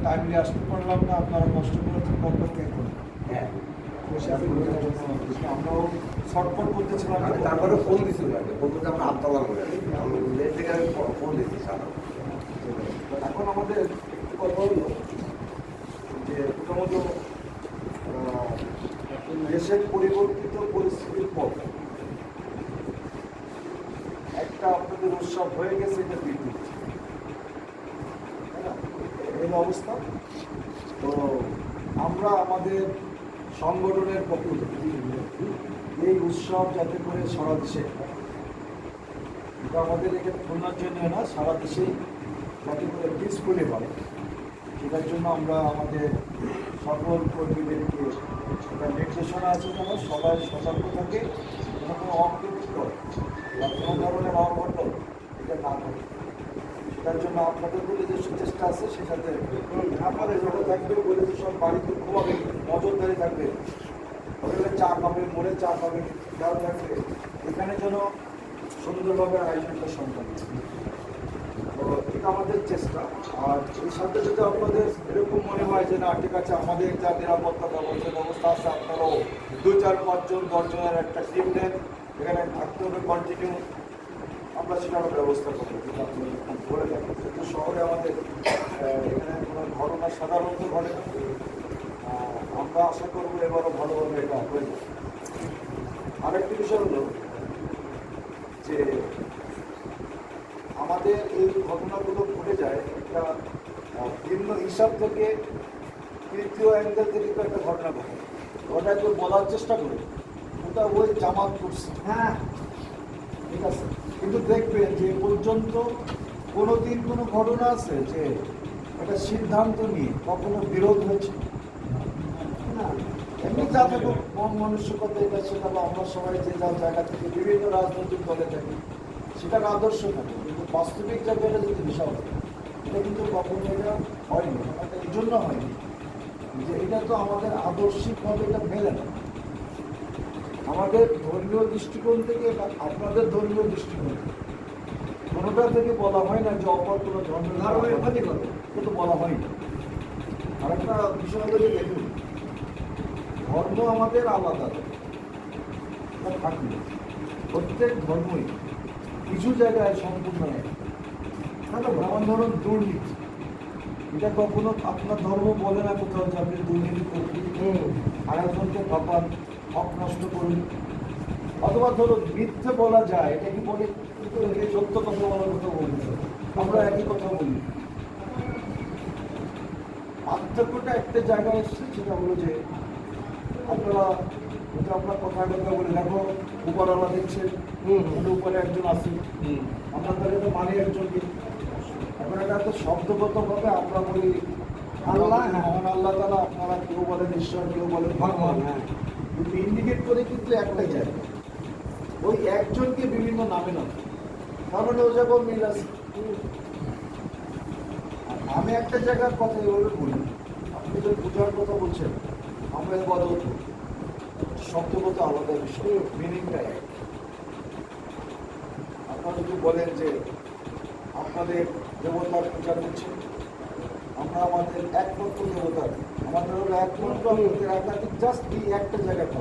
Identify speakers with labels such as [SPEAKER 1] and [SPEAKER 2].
[SPEAKER 1] Timely আসতে পারলাম না, আপনারা কষ্ট করেছেন কমপক্ষে এখন।
[SPEAKER 2] হ্যাঁ
[SPEAKER 1] আমরাও শর্টফট করতেছিলাম।
[SPEAKER 2] তারপরে ফোন দিছিল বলতে আমরা আবদালা করে আমি লেট থেকে আমি ফোন দিচ্ছি সারা।
[SPEAKER 1] এখন আমাদের একটু কথা হলো যে প্রথমত দেশের পরিবর্তিত পরিস্থিতির পর একটা আপনাদের উৎসব হয়ে গেছে, এটা বিদ্যুৎ, তাই না? এই অবস্থা। তো আমরা আমাদের সংগঠনের পক্ষ থেকে এই উৎসব যাতে করে সারা দেশে, এটা আমাদের এখানে খুলনার জন্য না, সারা দেশেই যাতে করে পিসফুলি হয়, সেটার জন্য আমরা আমাদের সকল কর্মীদেরকে একটা নির্দেশনা আছে যেন সবাই সতর্ক থাকে, যেন কোনো অপ্রীতিকর বা কোনো ধরনের অঘটন এটা না থাকে। সেটার জন্য আপনাদের বলে যে চেষ্টা আছে, সেটাতে আপনাদের যেটা থাকবে বলে যে সব বাড়িতে ঘুমাবে, নজরদারি থাকবে, হোটেলে চা খাবে, মোড়ে চা খাবে, খেয়াল থাকবে, এখানে যেন সুন্দরভাবে আয়োজনটা সম্ভব। তো এটা আমাদের চেষ্টা। আর এই সাথে যদি আপনাদের এরকম মনে হয় যে না ঠিক আছে, আমাদের যা নিরাপত্তা ব্যবস্থা আছে, আপনারাও 2-4-5 জন 10 জনের একটা টিম নেন, এখানে থাকতে হবে কন্টিনিউ, আমরা সেটারও ব্যবস্থা করবো। যেটা আপনি বলে থাকেন কিন্তু শহরে আমাদের এখানে কোনো ঘটনা সাধারণত ঘটে না। আমরা আশা করবো এবারও ভালোভাবে এটা হয়ে যাবে। আরেকটি বিষয় হলো যে আমাদের এই ঘটনাগুলো ঘটে যায় একটা ভিন্ন হিসাব থেকে, তৃতীয় অ্যাঙ্গেল থেকে তো একটা ঘটনা ঘটে, ওটা একটু বলার চেষ্টা করে ওটা ওই জামাত করছে, হ্যাঁ ঠিক আছে, কিন্তু দেখবেন যে এ পর্যন্ত কোনো দিন কোনো ঘটনা আছে যে একটা সিদ্ধান্ত নিয়ে কখনো বিরোধ হয়েছে না। এমনি যা থাকুক মন মানসিকতা এটা সেটা, বা আমরা সবাই যে যার জায়গা থেকে বিভিন্ন রাজনৈতিক দলে থাকি, সেটার আদর্শ থাকে, কিন্তু বাস্তবিক জায়গাটা যদি বিষয় হয়, এটা কিন্তু কখনো এটা হয়নি। এটা এই জন্য হয়নি যে এটা তো আমাদের আদর্শিকভাবে এটা মেলে না। আমাদের ধর্মীয় দৃষ্টিকোণ থেকে বা আপনাদের ধর্মীয় দৃষ্টিকোণ থেকে কোনোটা থেকে বলা হয় না যে অপর কোনো ধর্মের ধারণের ক্ষতি করবে, কিন্তু বলা হয়নি। আর একটা বিষয় হলো যে দেখুন, ধর্ম আমাদের আলাদা থাকবে, প্রত্যেক ধর্মই কিছু জায়গায় সম্পূর্ণ নেই। যেমন ধরুন দুর্নীতি, এটা কখনো আপনার ধর্ম বলে না কোথাও যে আপনি দুর্নীতি করবেন, আরেকজনকে ভাপান, হক নষ্ট করুন, অথবা ধরুন মিথ্যে বলা যায়, এটা কি বলে সত্য কথা বলার কথা বলতে, আমরা একই কথা বলি। পার্থক্যটা একটা জায়গায় এসছে, সেটা হলো যে আপনারা আমরা কথা বলি, দেখো উপরওয়ালা দেখছেন, উপরে একজন আছে, আমরা তাহলে তো মানি একজনকে। এখন এটা তো শব্দগতভাবে আমরা বলি আল্লাহ, মহান আল্লাহ তাআলা, আপনারা কেউ বলেন ঈশ্বর, কেউ বলেন ভগবান, কিন্তু ইন্ডিকেট করে কিন্তু একটাই জায়গা, ওই একজনকে বিভিন্ন নামে না, তার মানে ও জায়গায় মিল আছে। আমি একটা জায়গার কথা এভাবে বলি, আপনি যে পূজার কথা বলছেন, আমরা ইবাদত শব্দগত আলাদা বিষয়, মিনিংটা এক। আপনারা যদি বলেন যে আপনাদের দেবতার পূজা করছেন, আমরা আমাদের একমাত্র দেবতার, আমাদের হলো একমাত্র একাধিক, জাস্ট এই একটা জায়গায়